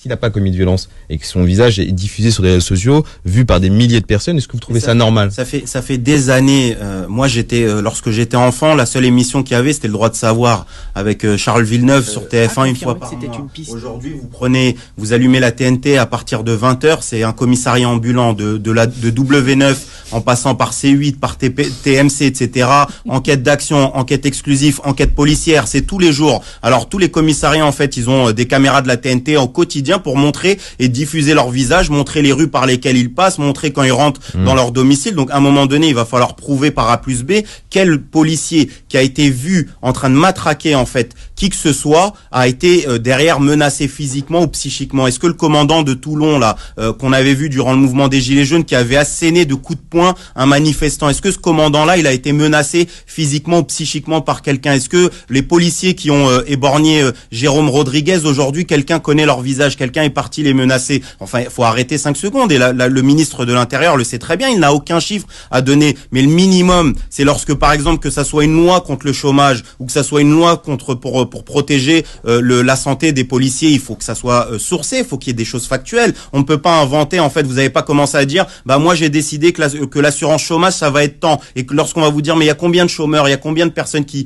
s'il n'a pas commis de violence et que son visage est diffusé sur les réseaux sociaux, vu par des milliers de personnes, est-ce que vous trouvez ça normal? Ça fait des années. Moi, lorsque j'étais enfant, la seule émission qu'il y avait, c'était Le Droit de savoir avec Charles Villeneuve sur TF1 une fois par mois. Aujourd'hui, vous allumez la TNT à partir de 20h, c'est un commissariat ambulant de W9 en passant par C8, par TMC, etc. Enquête d'action, enquête exclusive, enquête policière, c'est tous les jours. Alors tous les commissariats, en fait, ils ont des caméras de la TNT au quotidien pour montrer et diffuser leur visage, montrer les rues par lesquelles ils passent, montrer quand ils rentrent dans leur domicile. Donc à un moment donné, il va falloir prouver par A plus B quel policier qui a été vu en train de matraquer, en fait, qui que ce soit, a été derrière menacé physiquement ou psychiquement. Est-ce que le commandant de Toulon, là, qu'on avait vu durant le mouvement des Gilets jaunes, qui avait asséné de coups de poing un manifestant, est-ce que ce commandant-là, il a été menacé physiquement ou psychiquement par quelqu'un? Est-ce que les policiers qui ont éborgné Jérôme Rodriguez, aujourd'hui, quelqu'un connaît leur visage, quelqu'un est parti les menacer? Enfin, il faut arrêter 5 secondes. Et le ministre de l'Intérieur le sait très bien, il n'a aucun chiffre à donner. Mais le minimum, c'est lorsque, par exemple, que ça soit une loi contre le chômage ou que ça soit une loi pour protéger la santé des policiers, il faut que ça soit sourcé, il faut qu'il y ait des choses factuelles. On ne peut pas inventer, en fait, vous n'avez pas commencé à dire, moi j'ai décidé que l'assurance chômage, ça va être tant. Et que lorsqu'on va vous dire, mais il y a combien de chômeurs, il y a combien de personnes qui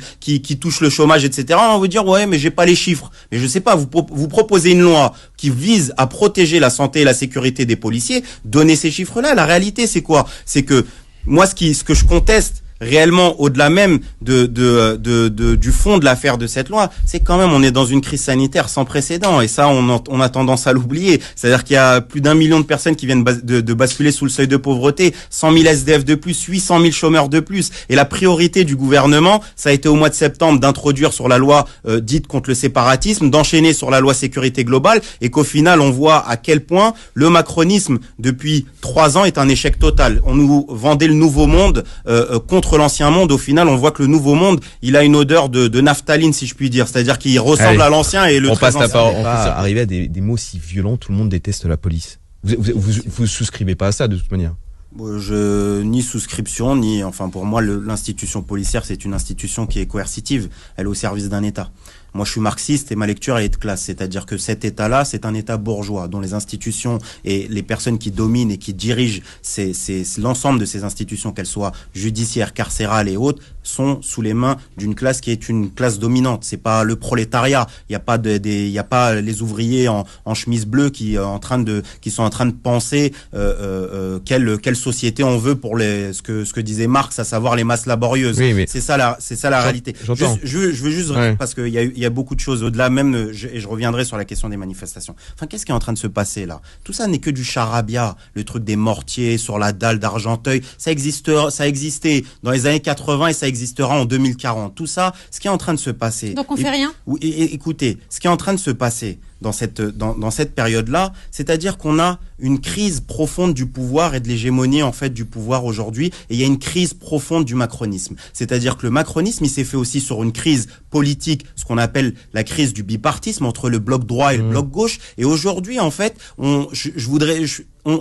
touchent le chômage, etc., on va vous dire, ouais, mais j'ai pas les chiffres. Mais je sais pas, vous proposez une loi qui vise à protéger la santé et la sécurité des policiers, donnez ces chiffres-là. La réalité, c'est quoi? C'est que moi, ce que je conteste réellement, au-delà même du fond de l'affaire de cette loi, c'est quand même, on est dans une crise sanitaire sans précédent, et ça, on a tendance à l'oublier. C'est-à-dire qu'il y a plus d'1 million de personnes qui viennent de basculer sous le seuil de pauvreté, 100 000 SDF de plus, 800 000 chômeurs de plus, et la priorité du gouvernement, ça a été au mois de septembre d'introduire sur la loi dite contre le séparatisme, d'enchaîner sur la loi sécurité globale, et qu'au final, on voit à quel point le macronisme, depuis 3 ans, est un échec total. On nous vendait le nouveau monde contre l'ancien monde. Au final, on voit que le nouveau monde, il a une odeur de naphtaline, si je puis dire. C'est-à-dire qu'il ressemble à l'ancien et le très ancien. On peut arriver à des mots si violents, tout le monde déteste la police. Vous souscrivez pas à ça, de toute manière? Ni souscription, ni, enfin, pour moi, l'institution policière, c'est une institution qui est coercitive. Elle est au service d'un État. Moi, je suis marxiste et ma lecture est de classe. C'est-à-dire que cet État-là, c'est un État bourgeois dont les institutions et les personnes qui dominent et qui dirigent l'ensemble de ces institutions, qu'elles soient judiciaires, carcérales et autres, sont sous les mains d'une classe qui est une classe dominante. C'est pas le prolétariat. Il y a pas les ouvriers en chemise bleue qui sont en train de penser quelle société on veut pour ce que disait Marx, à savoir les masses laborieuses. Oui, c'est ça la réalité. Je veux juste parce qu'il y a beaucoup de choses au-delà même, et je reviendrai sur la question des manifestations. Enfin, qu'est-ce qui est en train de se passer là? Tout ça n'est que du charabia. Le truc des mortiers sur la dalle d'Argenteuil, ça existait dans les années 80 et ça existera en 2040. Tout ça, ce qui est en train de se passer. Donc on fait rien? Écoutez, ce qui est en train de se passer dans cette période-là, c'est-à-dire qu'on a une crise profonde du pouvoir et de l'hégémonie, en fait, du pouvoir aujourd'hui, et il y a une crise profonde du macronisme. C'est-à-dire que le macronisme, il s'est fait aussi sur une crise politique, ce qu'on appelle la crise du bipartisme entre le bloc droit et le bloc gauche, et aujourd'hui, en fait,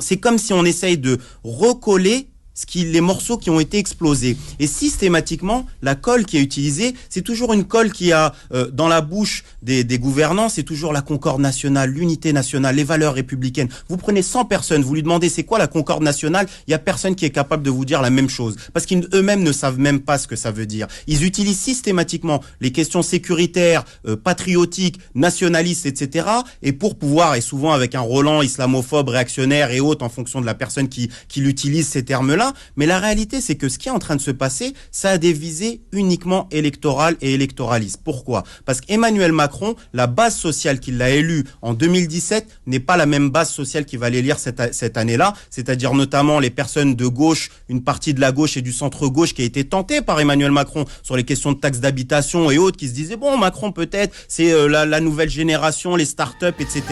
c'est comme si on essaye de recoller les morceaux qui ont été explosés. Et systématiquement, la colle qui est utilisée, c'est toujours une colle qui a dans la bouche des gouvernants, c'est toujours la concorde nationale, l'unité nationale, les valeurs républicaines. Vous prenez 100 personnes, vous lui demandez c'est quoi la concorde nationale, il y a personne qui est capable de vous dire la même chose. Parce qu'ils eux-mêmes ne savent même pas ce que ça veut dire. Ils utilisent systématiquement les questions sécuritaires, patriotiques, nationalistes, etc. Et pour pouvoir, et souvent avec un Roland islamophobe, réactionnaire et autres en fonction de la personne qui utilise ces termes-là. Mais la réalité, c'est que ce qui est en train de se passer, ça a des visées uniquement électorales et électoralistes. Pourquoi? Parce qu'Emmanuel Macron, la base sociale qui l'a élu en 2017 n'est pas la même base sociale qui va l'élire cette année-là, c'est-à-dire notamment les personnes de gauche, une partie de la gauche et du centre-gauche qui a été tentée par Emmanuel Macron sur les questions de taxes d'habitation et autres, qui se disaient, bon, Macron peut-être, c'est la nouvelle génération, les start-up, etc.